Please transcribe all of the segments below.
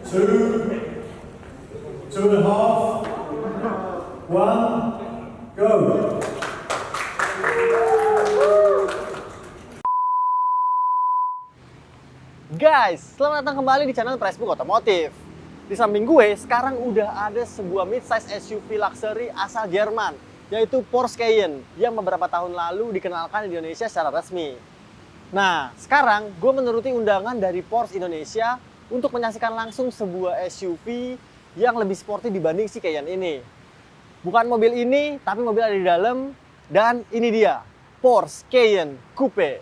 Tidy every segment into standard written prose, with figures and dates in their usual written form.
two, 2.5, 1, go. Guys, selamat datang kembali di channel Pressbook Otomotif. Di samping gue, sekarang udah ada sebuah midsize SUV luxury asal Jerman, yaitu Porsche Cayenne, yang beberapa tahun lalu dikenalkan di Indonesia secara resmi. Nah, sekarang gue menuruti undangan dari Porsche Indonesia untuk menyaksikan langsung sebuah SUV yang lebih sporty dibanding si Cayenne ini. Bukan mobil ini, tapi mobil ada di dalam, dan ini dia, Porsche Cayenne Coupe.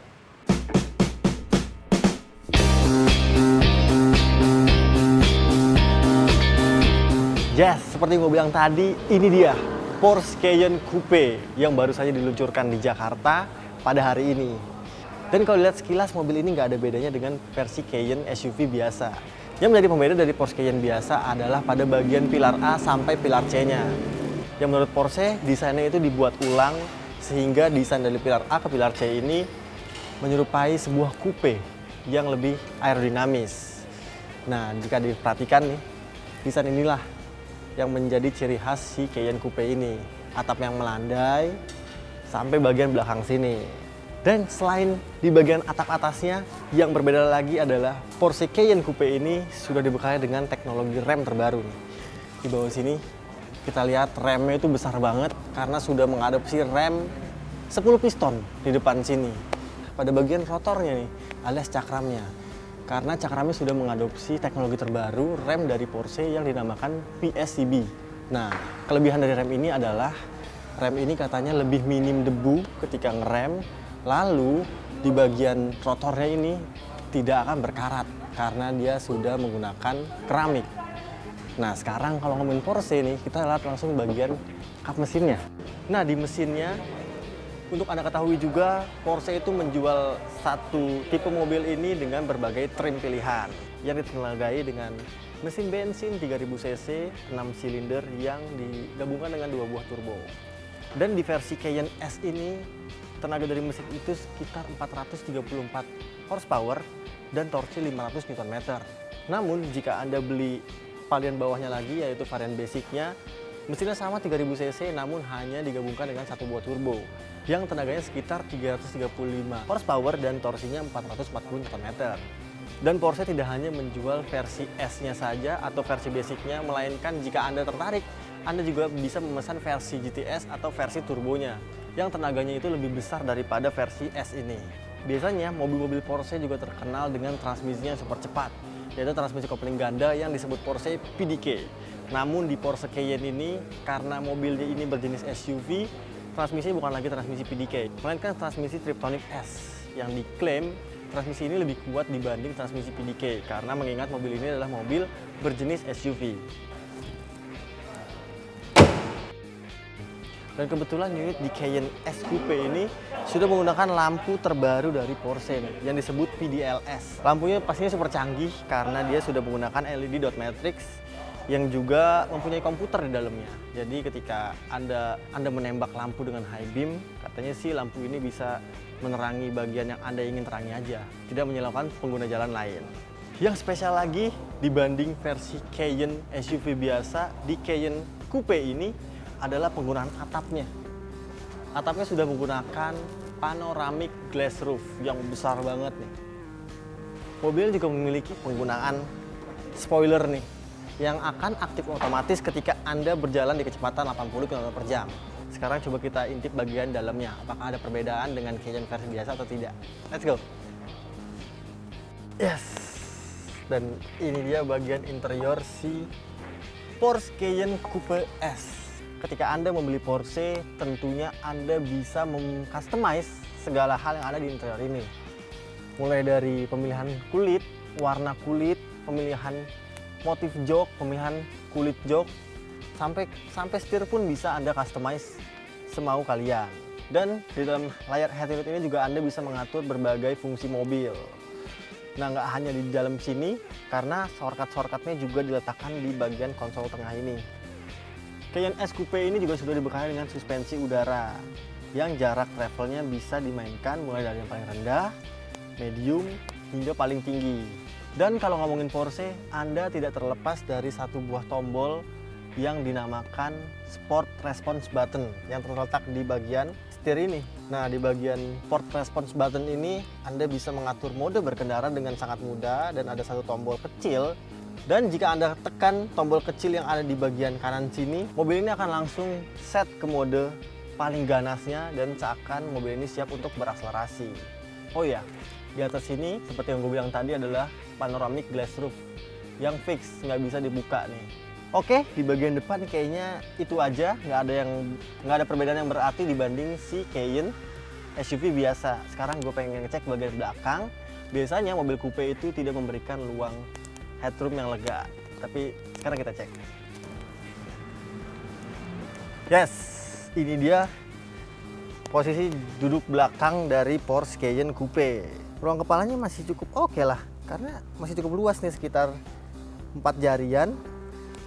Yes, seperti gue bilang tadi, ini dia Porsche Cayenne Coupe yang baru saja diluncurkan di Jakarta pada hari ini. Dan kalau dilihat sekilas, mobil ini nggak ada bedanya dengan versi Cayenne SUV biasa. Yang menjadi pembeda dari Porsche Cayenne biasa adalah pada bagian pilar A sampai pilar C-nya. Yang menurut Porsche, desainnya itu dibuat ulang sehingga desain dari pilar A ke pilar C ini menyerupai sebuah coupe yang lebih aerodinamis. Nah, jika diperhatikan nih, desain inilah yang menjadi ciri khas si Cayenne Coupe ini. Atap yang melandai sampai bagian belakang sini. Dan selain di bagian atap atasnya, yang berbeda lagi adalah Porsche Cayenne Coupe ini sudah dibekali dengan teknologi rem terbaru nih. Di bawah sini kita lihat remnya itu besar banget karena sudah mengadopsi rem 10 piston di depan sini. Pada bagian rotornya nih, alias cakramnya. Karena cakramnya sudah mengadopsi teknologi terbaru rem dari Porsche yang dinamakan PSCB. Nah, kelebihan dari rem ini adalah rem ini katanya lebih minim debu ketika ngerem, lalu di bagian rotornya ini tidak akan berkarat karena dia sudah menggunakan keramik. Nah, sekarang kalau ngomongin Porsche nih, kita lihat langsung bagian kap mesinnya. Nah, di mesinnya untuk Anda ketahui juga, Porsche itu menjual satu tipe mobil ini dengan berbagai trim pilihan yang ditenagai dengan mesin bensin 3000 cc 6 silinder yang digabungkan dengan 2 buah turbo. Dan di versi Cayenne S ini, tenaga dari mesin itu sekitar 434 horsepower dan torsi 500 Nm. Namun jika Anda beli varian bawahnya lagi, yaitu varian basicnya, mesinnya sama 3000 cc namun hanya digabungkan dengan 1 buah turbo yang tenaganya sekitar 335 horsepower dan torsinya 440 Nm. Dan Porsche tidak hanya menjual versi S-nya saja atau versi basicnya, melainkan jika Anda tertarik, Anda juga bisa memesan versi GTS atau versi turbonya yang tenaganya itu lebih besar daripada versi S ini. Biasanya mobil-mobil Porsche juga terkenal dengan transmisinya yang super cepat, yaitu transmisi kopling ganda yang disebut Porsche PDK. Namun di Porsche Cayenne ini, karena mobilnya ini berjenis SUV, transmisinya bukan lagi transmisi PDK, melainkan transmisi Triptonic S yang diklaim transmisi ini lebih kuat dibanding transmisi PDK karena mengingat mobil ini adalah mobil berjenis SUV. Dan kebetulan unit di Cayenne S Coupe ini sudah menggunakan lampu terbaru dari Porsche nih, yang disebut PDLS. Lampunya pastinya super canggih karena dia sudah menggunakan LED dot matrix yang juga mempunyai komputer di dalamnya. Jadi ketika Anda menembak lampu dengan high beam, katanya sih lampu ini bisa menerangi bagian yang Anda ingin terangi aja, tidak menyilaukan pengguna jalan lain. Yang spesial lagi dibanding versi Cayenne SUV biasa, di Cayenne Coupe ini adalah penggunaan atapnya. Atapnya sudah menggunakan panoramic glass roof yang besar banget nih. Mobil juga memiliki penggunaan spoiler nih, yang akan aktif otomatis ketika Anda berjalan di kecepatan 80 km/jam. Sekarang coba kita intip bagian dalamnya, apakah ada perbedaan dengan Cayenne versi biasa atau tidak. Let's go! Yes! Dan ini dia bagian interior si Porsche Cayenne Coupe S. Ketika Anda membeli Porsche, tentunya Anda bisa mengcustomize segala hal yang ada di interior ini. Mulai dari pemilihan kulit, warna kulit, pemilihan motif jok, pemilihan kulit jok, sampai setir pun bisa Anda customize semau kalian. Dan di dalam layar head unit ini juga Anda bisa mengatur berbagai fungsi mobil. Nah, nggak hanya di dalam sini, karena shortcut-shortcutnya juga diletakkan di bagian konsol tengah ini. Cayenne S Coupe ini juga sudah dibekali dengan suspensi udara yang jarak travelnya bisa dimainkan mulai dari yang paling rendah, medium, hingga paling tinggi. Dan kalau ngomongin Porsche, Anda tidak terlepas dari satu buah tombol yang dinamakan Sport Response Button yang terletak di bagian setir ini. Nah, di bagian Sport Response Button ini Anda bisa mengatur mode berkendara dengan sangat mudah dan ada satu tombol kecil. Dan jika Anda tekan tombol kecil yang ada di bagian kanan sini, mobil ini akan langsung set ke mode paling ganasnya dan seakan mobil ini siap untuk berakselerasi. Oh ya, di atas sini seperti yang gue bilang tadi adalah panoramic glass roof yang fix, nggak bisa dibuka nih. Oke, di bagian depan kayaknya itu aja, nggak ada perbedaan yang berarti dibanding si Cayenne SUV biasa. Sekarang gue pengen ngecek bagian belakang. Biasanya mobil coupe itu tidak memberikan luang headroom yang lega, tapi sekarang kita cek. Yes, ini dia posisi duduk belakang dari Porsche Cayenne Coupe. Ruang kepalanya masih cukup oke lah, karena masih cukup luas nih, sekitar 4 jarian.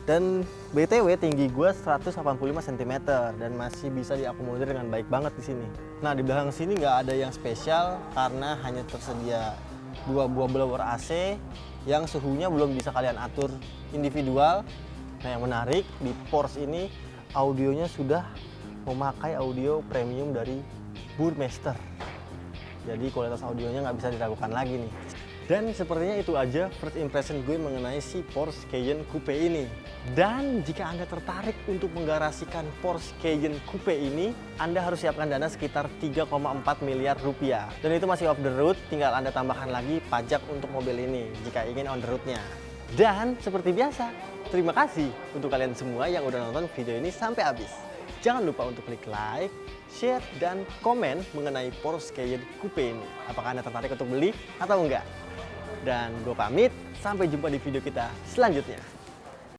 Dan BTW tinggi gue 185 cm dan masih bisa diakomodir dengan baik banget di sini. Nah, di belakang sini nggak ada yang spesial karena hanya tersedia 2 buah blower AC yang suhunya belum bisa kalian atur individual. Nah, yang menarik di Porsche ini audionya sudah memakai audio premium dari Burmester. Jadi kualitas audionya nggak bisa diragukan lagi nih. Dan sepertinya itu aja first impression gue mengenai si Porsche Cayenne Coupe ini. Dan jika Anda tertarik untuk menggarasikan Porsche Cayenne Coupe ini, Anda harus siapkan dana sekitar 3,4 miliar rupiah. Dan itu masih off the road, tinggal Anda tambahkan lagi pajak untuk mobil ini jika ingin on the road-nya. Dan seperti biasa, terima kasih untuk kalian semua yang udah nonton video ini sampai habis. Jangan lupa untuk klik like, share, dan komen mengenai Porsche Cayenne Coupe ini. Apakah Anda tertarik untuk beli atau enggak? Dan gue pamit, sampai jumpa di video kita selanjutnya.